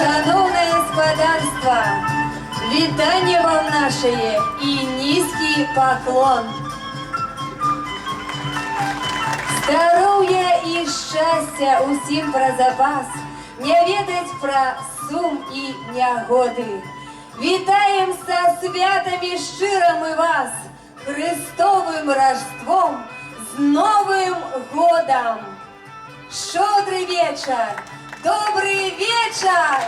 Шановне складанство, вітання вам нашее і низький поклон. Здоров'я і щастя усім про запас, не ведать про сум і нягоди. Вітаєм со святами щиро ми вас, Христовим Рождеством, з Новим годом! Щедрый вечер! Добрый вечер!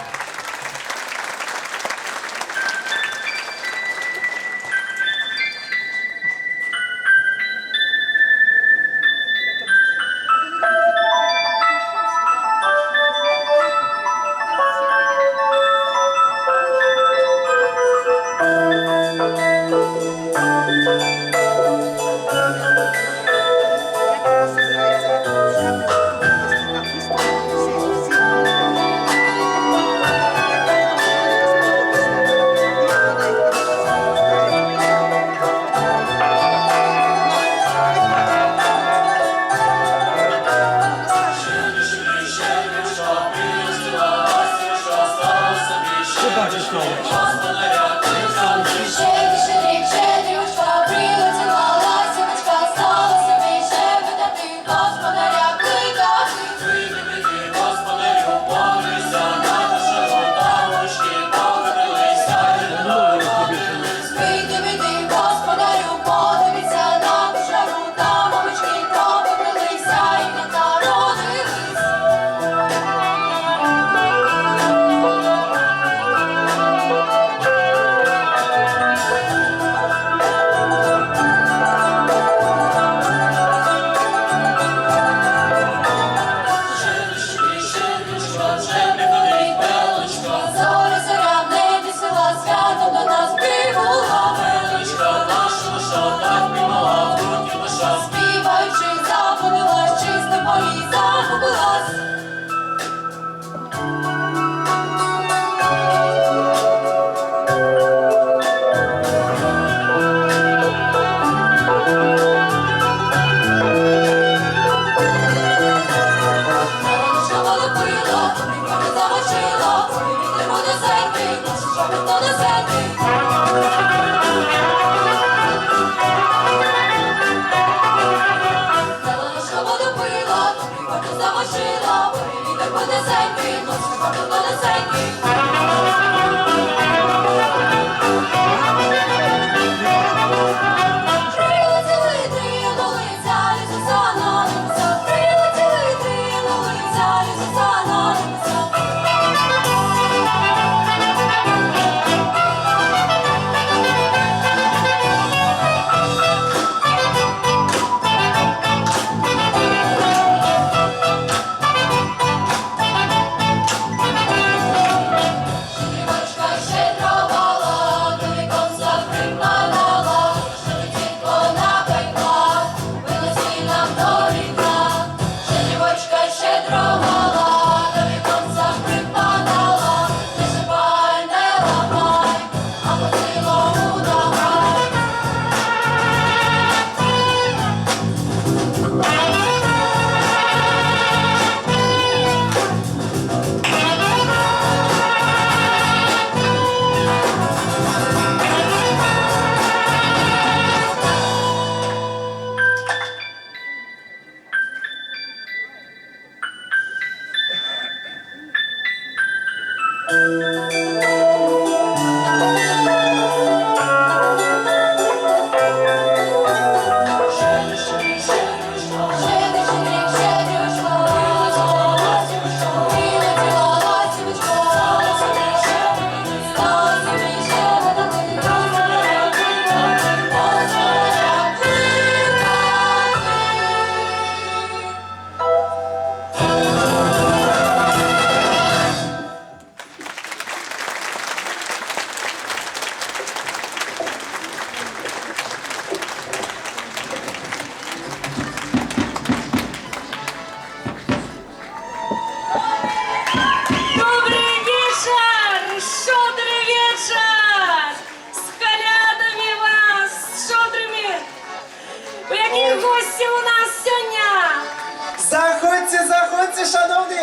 Заходьте, заходьте, шановні!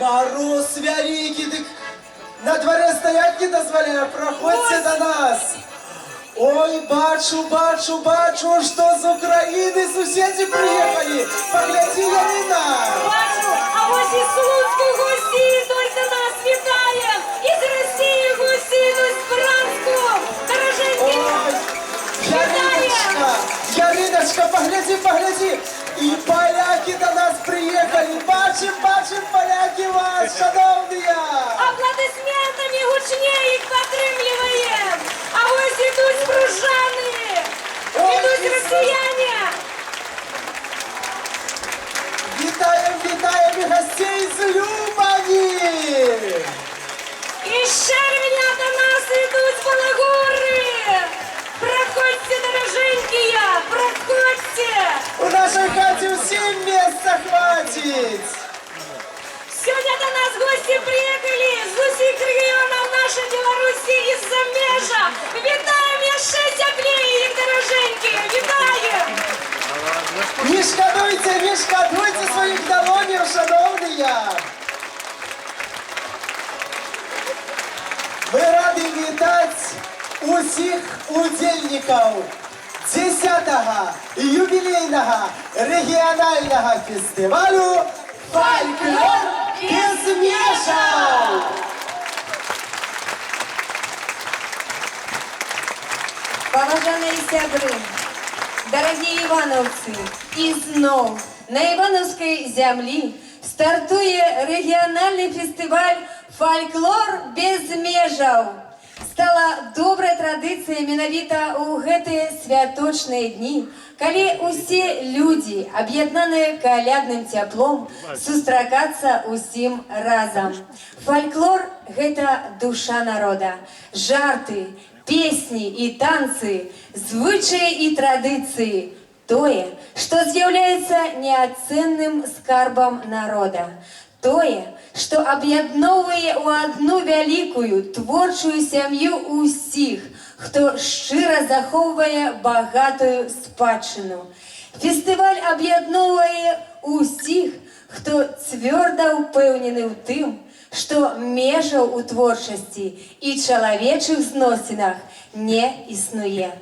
Мороз великий, так На дворе стоять не дозволяю, проходьте до нас. Ой, бачу, что з України сусіди приїхали. Погляди, Ярина. Бачу, а ось із Луцьку гості йдуть до нас, вітаєм! Із Росії гості йдуть з Братську! Дороженькі! Ой, Яриночка, погляди. И поляки до нас приехали. Бачим, поляки вас, шановні. Аплодисментами гучніше їх підтримуємо! А ось ідуть пружани! Ідуть росіяни! Вітаємо і гостей з Любані. Із Червня до нас ідуть балагури! Проходьте, дороженькі, проходьте! У нашій хаті усім місця хватить. Сегодня до нас гости приехали з усіх регіонів нашої Білорусі і з-за межа. Вітаємо ще теплее їх, дороженькі, вітаємо! Не шкодуйте своїх долонів, шановні. Ми раді вітати усіх удільників 10-го юбілейного регіонального фестивалю «Фольклор без межаў». Поважаные сябры, дорогие ивановцы, и снова на Ивановской земле стартує регіональний фестиваль «Фольклор без межаў». Стала добрая традыцыя менавіта ў гэтыя святочныя дні, калі усе людзі, аб'яднаныя калядным цяплом, сустракацца усім разам. Фольклор – гэта душа народа, жарты, песні і танцы, звычаі і традыцыі. Тое, што з'яўляецца неацэнным скарбам народа. Тое, што аб'ядноўвае ў адну вялікую творчую сям'ю ўсіх, хто шчыра захоўвае багатую спадчыну. Фестываль аб'ядноўвае ўсіх, хто цвёрда ўпэўнены ў тым, што межаў у творчасці і чалавечых зносінах не існуе.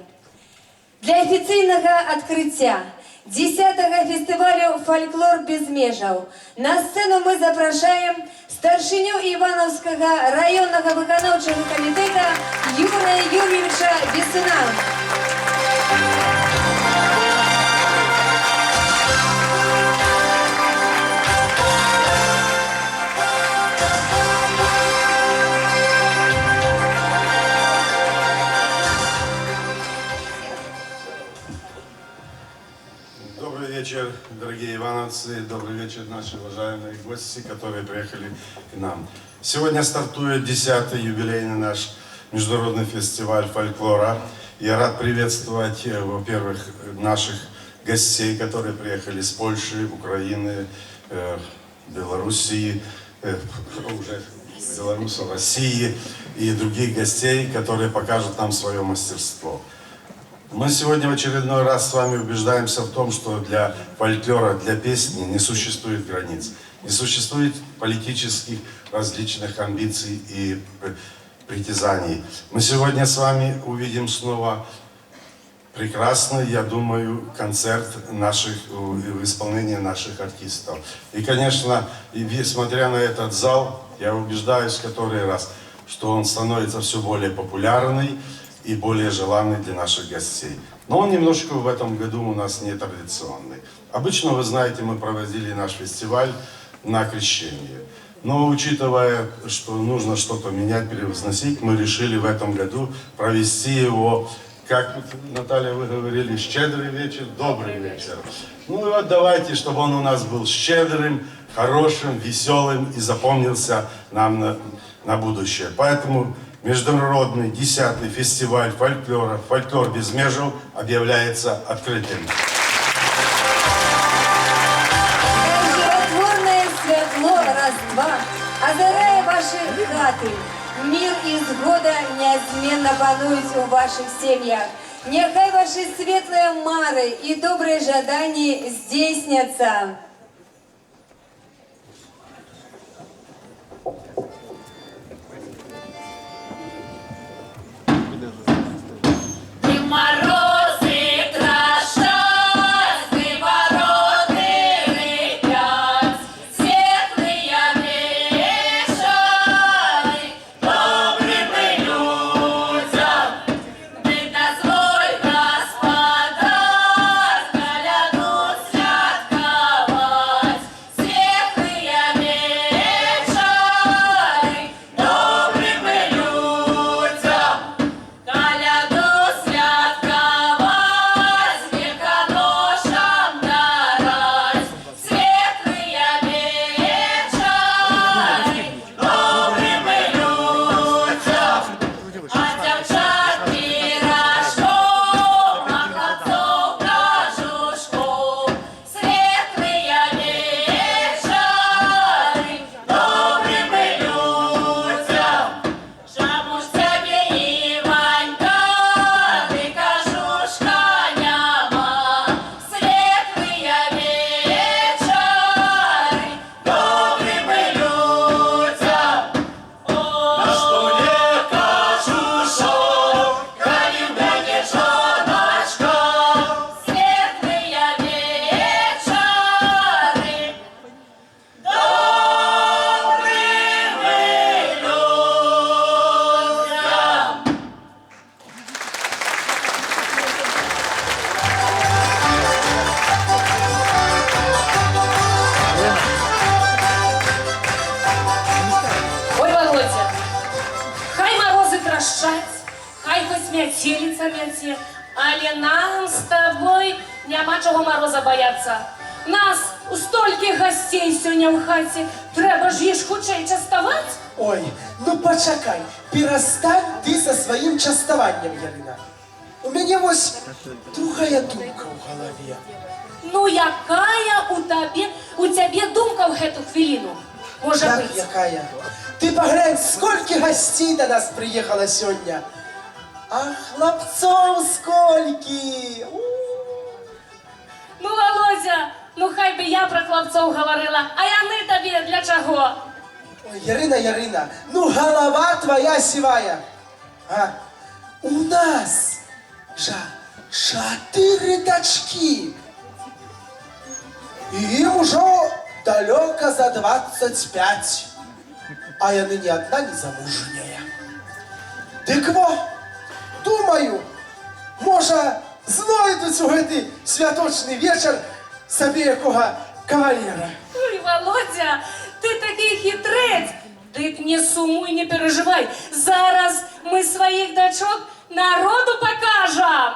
Для афіцыйнага адкрыцця 10-го фестивалю «Фольклор без межаў» на сцену мы запрашаем старшыню Ивановского районного выканаўчага комитета Юрия Юрьевича Бесуна. Добрый вечер, дорогие ивановцы, добрый вечер, наши уважаемые гости, которые приехали к нам. Сегодня стартует 10-й юбилейный наш международный фестиваль фольклора. Я рад приветствовать, во-первых, наших гостей, которые приехали с Польши, Украины, Белоруссии, уже белорусов, России и других гостей, которые покажут нам свое мастерство. Мы сегодня в очередной раз с вами убеждаемся в том, что для фольклора, для песни не существует границ, не существует политических различных амбиций и притязаний. Мы сегодня с вами увидим снова прекрасный, я думаю, концерт в исполнении наших артистов. И, конечно, смотря на этот зал, я убеждаюсь в который раз, что он становится все более популярный и более желанный для наших гостей. Но он немножко в этом году у нас не традиционный. Обычно, вы знаете, мы проводили наш фестиваль на крещение. Но учитывая, что нужно что-то менять, превозносить, мы решили в этом году провести его, как, Наталья, вы говорили, щедрый вечер, добрый вечер. Ну и вот давайте, чтобы он у нас был щедрым, хорошим, веселым и запомнился нам на будущее. Поэтому международный 10-й фестиваль фольклора «Фольклор без межаў» объявляется открытым. Животворное светло раз-два, озаряя ваши хаты. Мир и згода неизменно панують у ваших семьях. Нехай ваши светлые мары и добрые жадания здійсняться. прыгашаць, хай хоць мяцеліца мяце, але нам з табой няма чаго мароза баяцца. Нас у столькі гасцей сёння ў хаце, трэба ж іх хутчэй частаваць. Ой, ну почакай, перестань ты со своим частованием, Ярина. У меня вот другая думка в голове. Ну, якая у цябе думка ў гэту хвіліну? Можа Як быць. якая? Ты поглянь, сколько гостей до нас приехало сегодня. А хлопцов скольки! Ну, Володя, ну хай би я про хлопцов говорила, а яны табе для чаго? Ой, Ярина, ну голова твоя сивая. А у нас же 4 дочки. И им уже далеко за 25. А яны ни одна не замужняя. Дык во, думаю, може, знайдуть у гэты святочний вечір собі якого кавалера. Ой, Володя, ты такий хитрець. Дык не сумуй, не переживай. Зараз мы своих дочок народу покажем.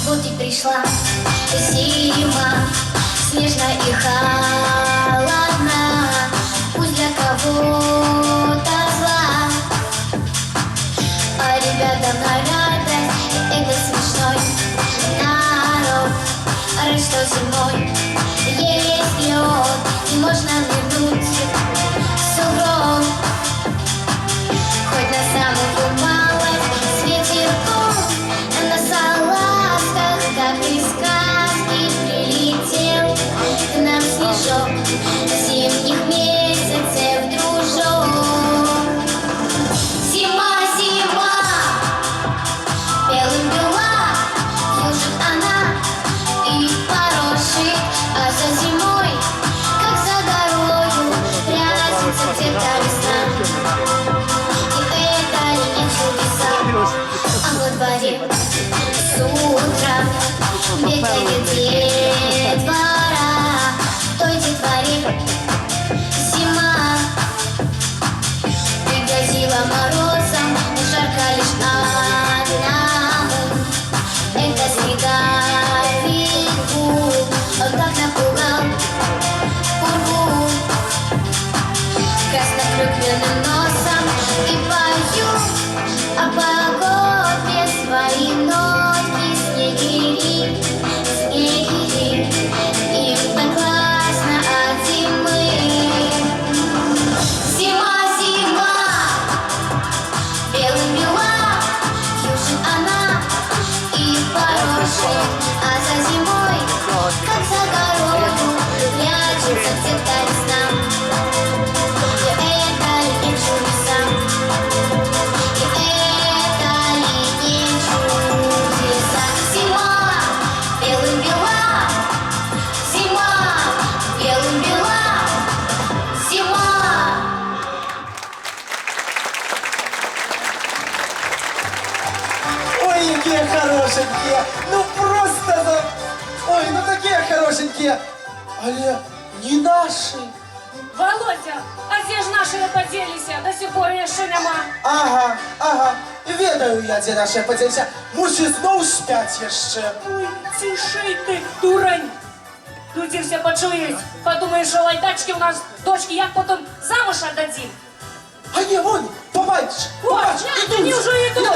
Вот и пришла зима, снежная и холодна, пусть для кого-то зла, а ребятам на радость это смешной народ. Рад, что зимой есть лед, и можно нырнуть в сугроб, хоть на самую малость с ветерком, на салазках, как из сказки, прилетел к нам снежок зимних месяцев, дружок. Зима, зима, белым бела, южит она и порошит, а за зимой, как за горою, прячется где-то весна. И это ли не чудеса? А во дворе с утра бегает детвора, в той детворе зима пригрозила морозом, жарко лишь одному. Это снеговику, он так напугал пургу красноклюквенным носом и пою о погоде свои нотки, снегири, снегири. Им так классно от зимы. Зима, зима, белым бела, южит она и порошит, а за зимой, как за горою, прячется где-то весна. И это ли не чудеса? И это ли не чудеса? Зима, белым бела, зима, белым бела, зима. Ой, какие хорошенькие! Ну просто за... Ой, ну такие хорошенькие! Але не наши! Володя, а где ж наши поделися? До сих пор еще нема. Ага, ведаю я, де наші поділися. Мусі знов спять ще. Ой, тишей ты, дурань. Люди все почують. Подумаєш, що лайдачки у нас дочки, як потом замуж отдадим. А не, вон, побачиш, Вот, они уже идут.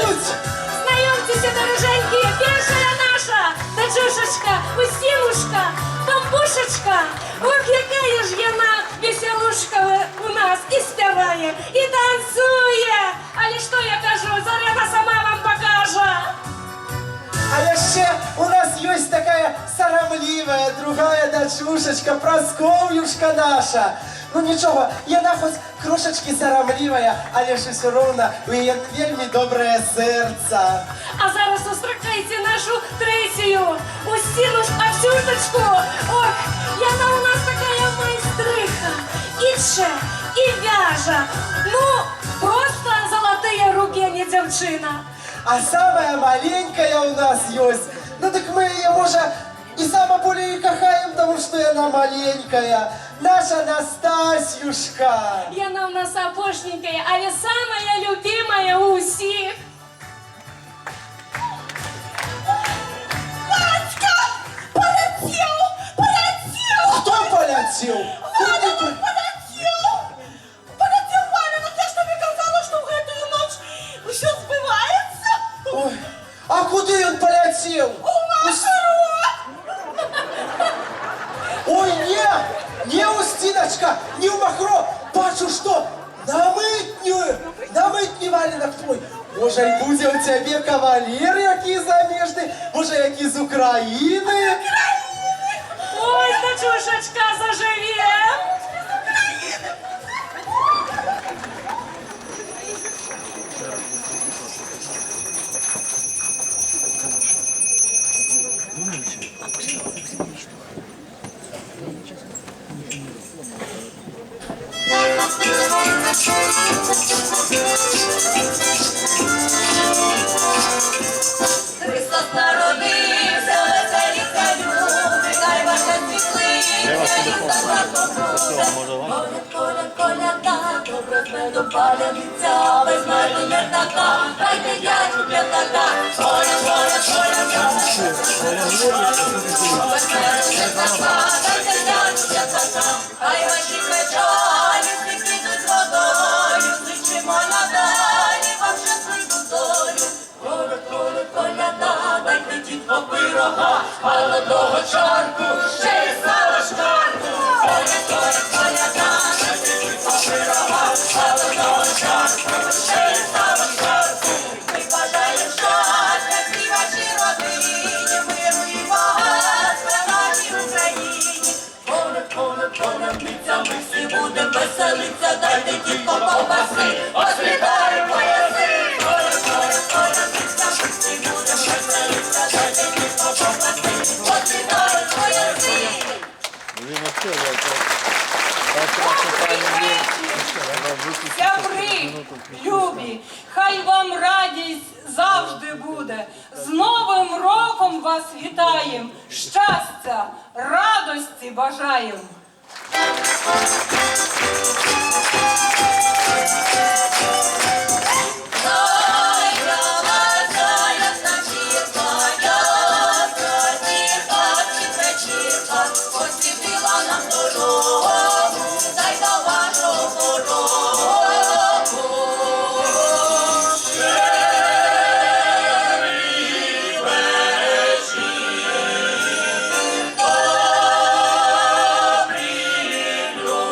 Знайомтеся, дороженькі, першая наша дочушечка, Устинушка, бамбушечка. Ох, якая ж яна веселушка у нас і співає, і танцює. Але що я кажу, Зоряна сама вам покаже. А ще у нас є така соромлива другая дочушечка, Просков'юшка наша. Ну нічого, яна хоч трошечки соромлива, але ж все одно у її вельми добре серце. А зараз зустрічайте нашу третю Устинушку. Ох, яна у нас така майстриха. Ідше, і вяжа. Ну, просто золотые руки, а не девчина. А самая маленькая у нас есть. Ну так мы ее, может, и самое более и кахаем, потому что она маленькая. Наша Настасьюшка. Яна у нас опошненькая, але самая любимая у всех. Кто полетел? Ой, а куда он полетел? Ой, не Устиночка, не в Махро. Бачу, что на мытню валенок твой. Може, й буде у тебе кавалер, який заміжний, може, який з України. Ой, дочушечка, заживем. Христос народився, веселіться люди, хай ваша світлиця і буде. Коляда, добре з медом паляниця, без меду не така, хай не дядьку п'ятака. Коля, без меду не така, дайте дядьку п'ятака. Хай ваші печалі всі підуть водою, зичимо надалі вам щасливу долю. Коляда, дайте дітко пирога, молодого чарку, ще й сало шкарку. Коляда, дайте дітко пирога, молодого чарку, ще й сало шкарку. Ми бажаємо щастя всій вашій родині, миру і багатства нашій Україні. Колядниця, ми всі будемо веселиться, дайте дітко ковбаси, освітаємо пояси. Колядниця, ми всі будемо веселиться, дайте дітко ковбаси, освітаємо пояси. Сябри, любі, хай вам радість завжди буде. З Новим роком вас вітаєм, щастя, радості бажаєм. Освітила нам дорогу, дай до вашого порогу. Добрі люди.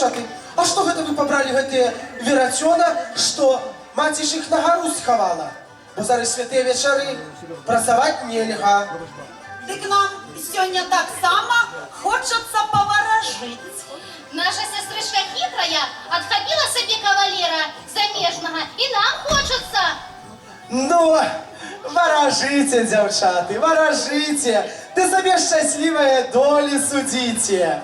Дзяўчаты, а што гэта вы пабралі гэтыя верацёна, што маці ж іх на гару схавала? Бо зараз святыя вечары, працаваць нельга. Дык нам сёння таксама хочацца паваражыць. Наша сестричка хитрая отхопила себе кавалера замежного, и нам хочется. Ну, варажыце, дзяўчаты, варажыце. Ды сабе шчаслівыя долі судзіце.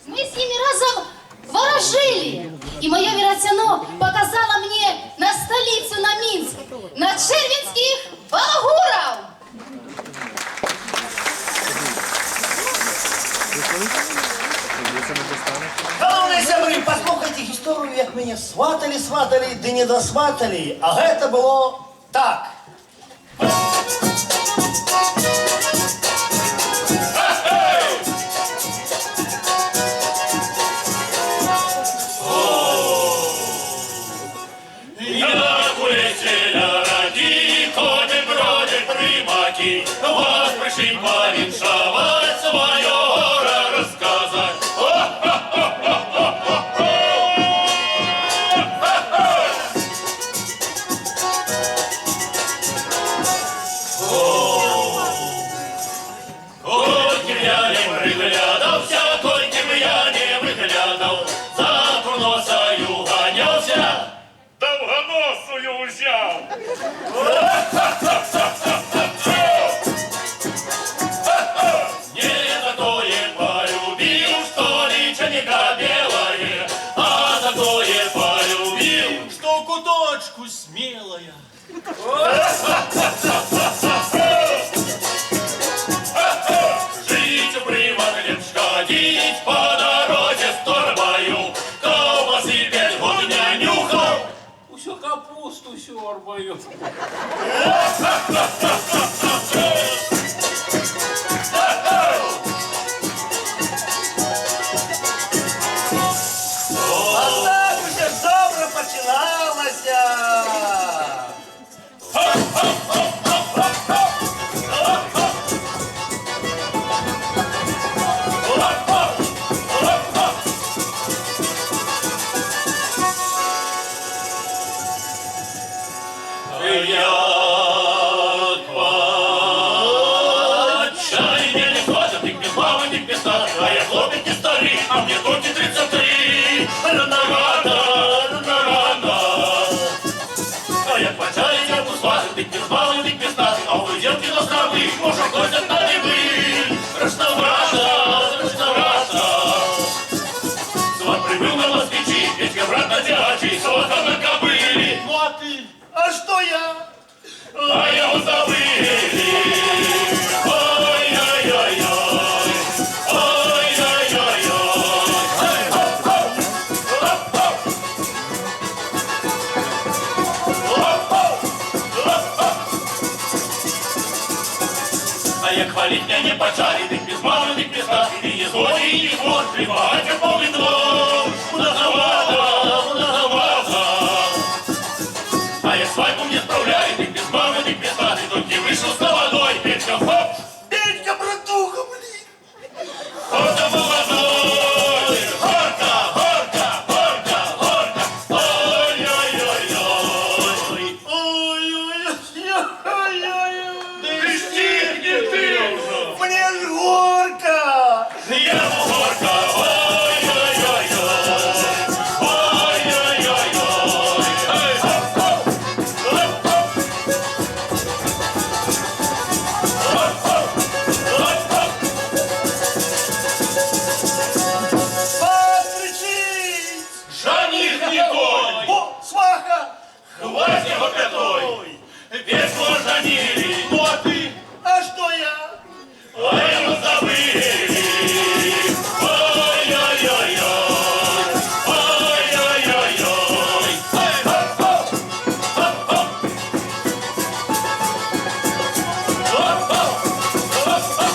Мы с ними разом ворожили. И мое вероятно показало мне на столицу, на Минск, на червинских балагуров. Шановні сябри, послухайте історію, як мене сватали, да не досватали. А гэта было так. Як у летіля раді, ходить, бродить примаки, вас пришли повіншавать, своє горе розказать. Кольким я не приглядався, кольким я не виглядав, за носа ходить по дорозі з торбою, ковбаси 5 год не нюхав. Усю капусту сьорбаю. А так усе ж добре починалося. Як отчаяння не хватит, ник без мамы, ник без тата, а я хлопец не старик, а мне только 33. Рано-рано, рано-рано. А як отчаяння не хватит, ник без мамы, ник без тата, а у девки на стравы, может, ходят на рыбы. Рestauranta, рestaурanta. Сват прибыл на москвичи, Петька брат на дячий, Соха на кобыле. Ну а ты? А что я? А его забыли. Ой-ой-ой-ой. А як хвалить меня не почали, ты без мамы, ты без нас, и не злой, и не вор, прибавать в полный двор. Многовато, многовато. А я свадьбу не справляю, ты без мамы, ты без нас, и тут не вышел с водой, Петька, хоп! Петька, братуха, блин! Горка молодой, горка, горка, горка, горка. Ой-ой-ой-ой. Ой-ой-ой-ой-ой! Ты стихни ты уже. Мне ж горько! Я ему горка. Ой-ой-ой-ой. Ой-ой-ой-ой. Хоп-хоп. Хоп-хоп. Хоп-хоп. Хоп-хоп. Покричить! Жених не конь. О, сваха! Хватит его пятой. Весь поженили. Ну а ты? А что я? А его забыли. Ой-ой-ой-ой. Ой-ой-ой-ой. Хоп-хоп. Хоп-хоп. Хоп-хоп. Хоп-хоп.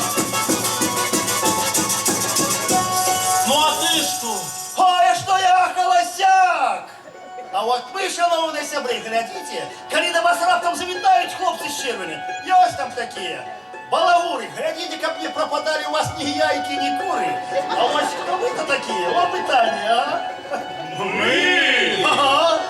Ну а ты что? Ой, а что я холостяк? А от ви, шановні сябри, глядите, коли до вас раптом завітають хлопці з червені, ось там такі. Балагури, глядите, как мне пропадали у вас ни яйки, ни куры. А ось хто ви-то такие? О, питання, а? Мы. Ага.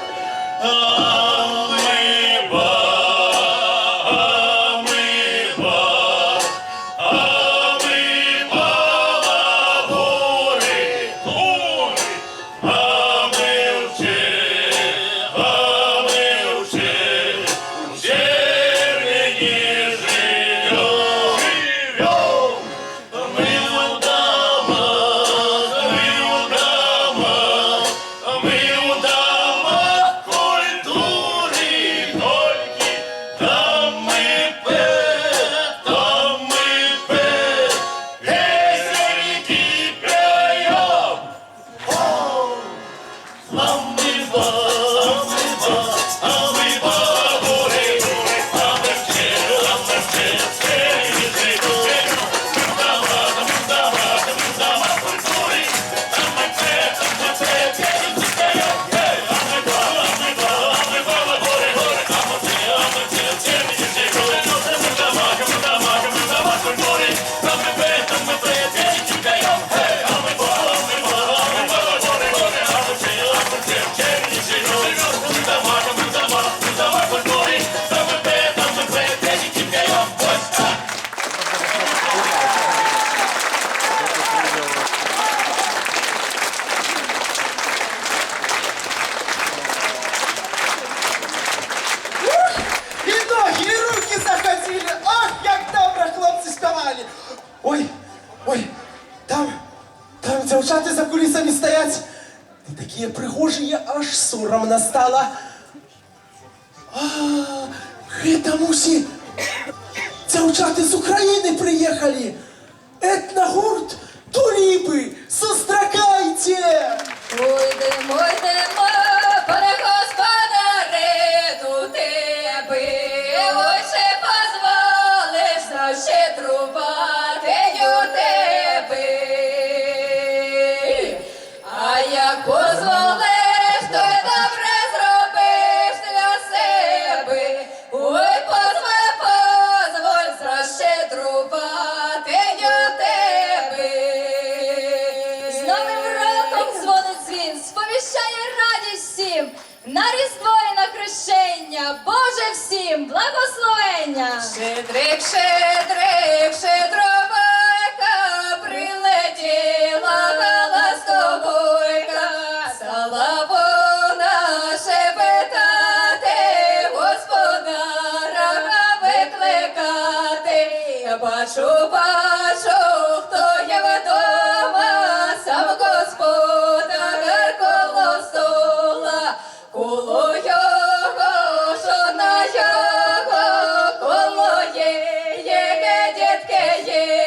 Девчата за кулисами стоять. Ты такие пригожие, аж соромно стало. Это мусі. Девчата з України приїхали. Етногурт Туліпи, зустракайте! Уйдемо, пане господаре, до тебе, ой, ще позволиш нам щедрувати у тебе. А як позволиш, то й добре зробиш для себе. Ой, позволь защедрувати у тебе. З Новим роком дзвонить дзвін, сповіщає радість всім. На Різдво і на хрещення, Боже всім, благословення! Щедрик, щедрик, щедровика, прилетіла ластовойка, стала вона шепетати, господаря викликати. Бачу, хто є вдома, сам господар коло стола, коло його, що на його, коло є, дітки є.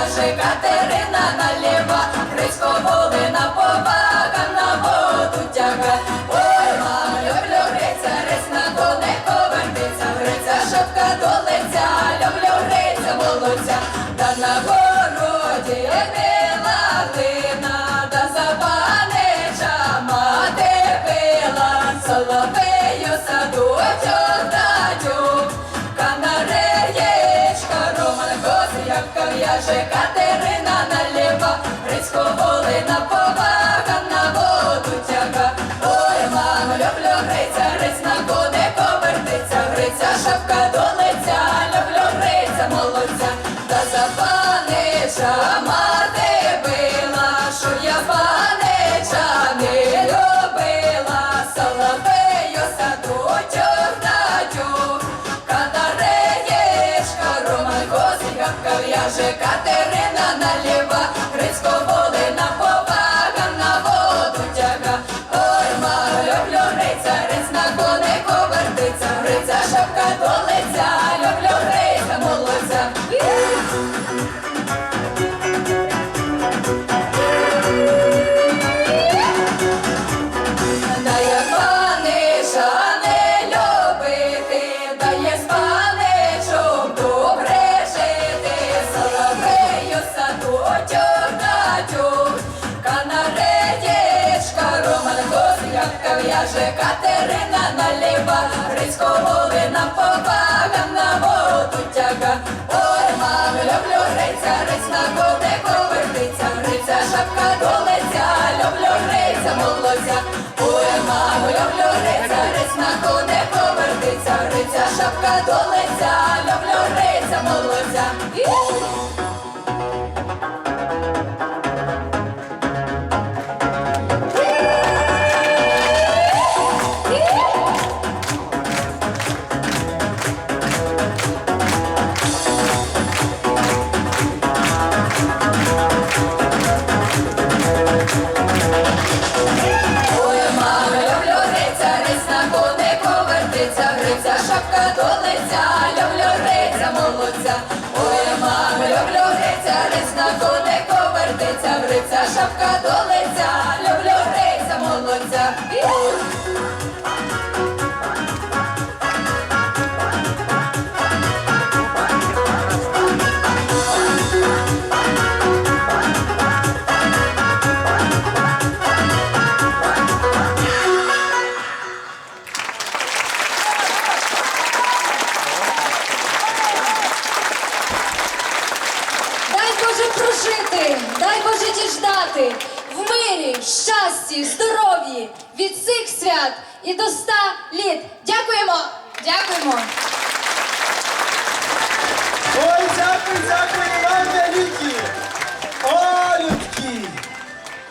в'яже Катерина наліва, Грицько Волина повага на воду тяга. Ой, мама, люблю Гриця, Гриць на конику вертиться, Гриця шапка до лиця, люблю Гриця молодця, та на городі біла глина, та за панича мати пила, соловею садочок дадю, канареєчка, Роман Козявка в'яже Катерина наліва, Грицько Волина повага на воду тяга. Ой, мамо, люблю Гриця, Гриць на конику вертиться, Гриця шапка до лиця, люблю Гриця молодця, та за панича мати била, що я панича не любила, соловею садочок дадю, канареєчка, Роман Козявка в'яже Катерина наліва, Грицько Волина повага на воду тяга. Ой, мамо, люблю Гриця, Гриць на конику вертиться, Гриця шапка до лиця, люблю Гриця молодця. Дає панича не любити, дає з паничом добре жити, соловею садочок дадю, канареєчка, Роман Козявка в'яже Катерина наліва, Грицько Волина повага на воду тяга. Ой, мамо, люблю Гриця, Гриць на конику вертиться, Гриця шапка до лиця, люблю Гриця молодця. Ой, мамо, люблю Гриця, Гриць на конику вертиться, Гриця шапка до лиця, люблю Гриця молодця. Ой, мамо, люблю Гриця, Гриць на конику вертиться, Гриця шапка до лиця, люблю Гриця молодця. Ой, мамо, люблю Гриця, Гриць на конику вертиться, Гриця шапка до лиця, люблю Гриця молодця. Дай Боже прожити, дай Боже діждати, в мирі, щасті, здоров'ї, від цих свят і до 100 літ. Дякуємо, дякуємо. Ой, дякую вам великі! О, людки!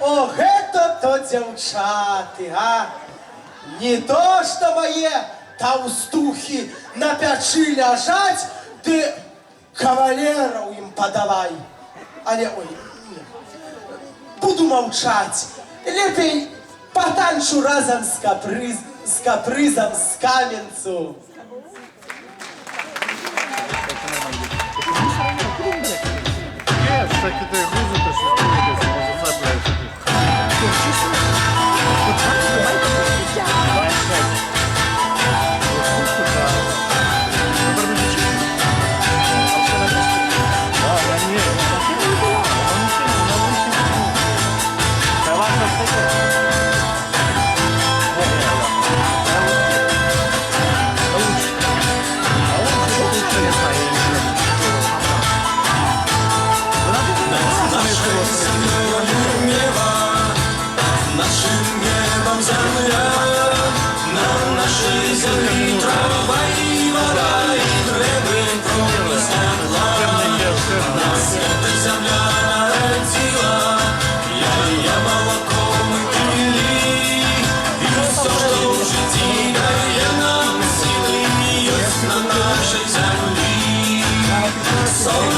О, гето то дівчати, а! Не то, що моє толстухи на печи лежать, ты кавалеров им подавай. Але, ой, нет. Буду молчать. Лепей потанчу разом с капризом с Каменцу. So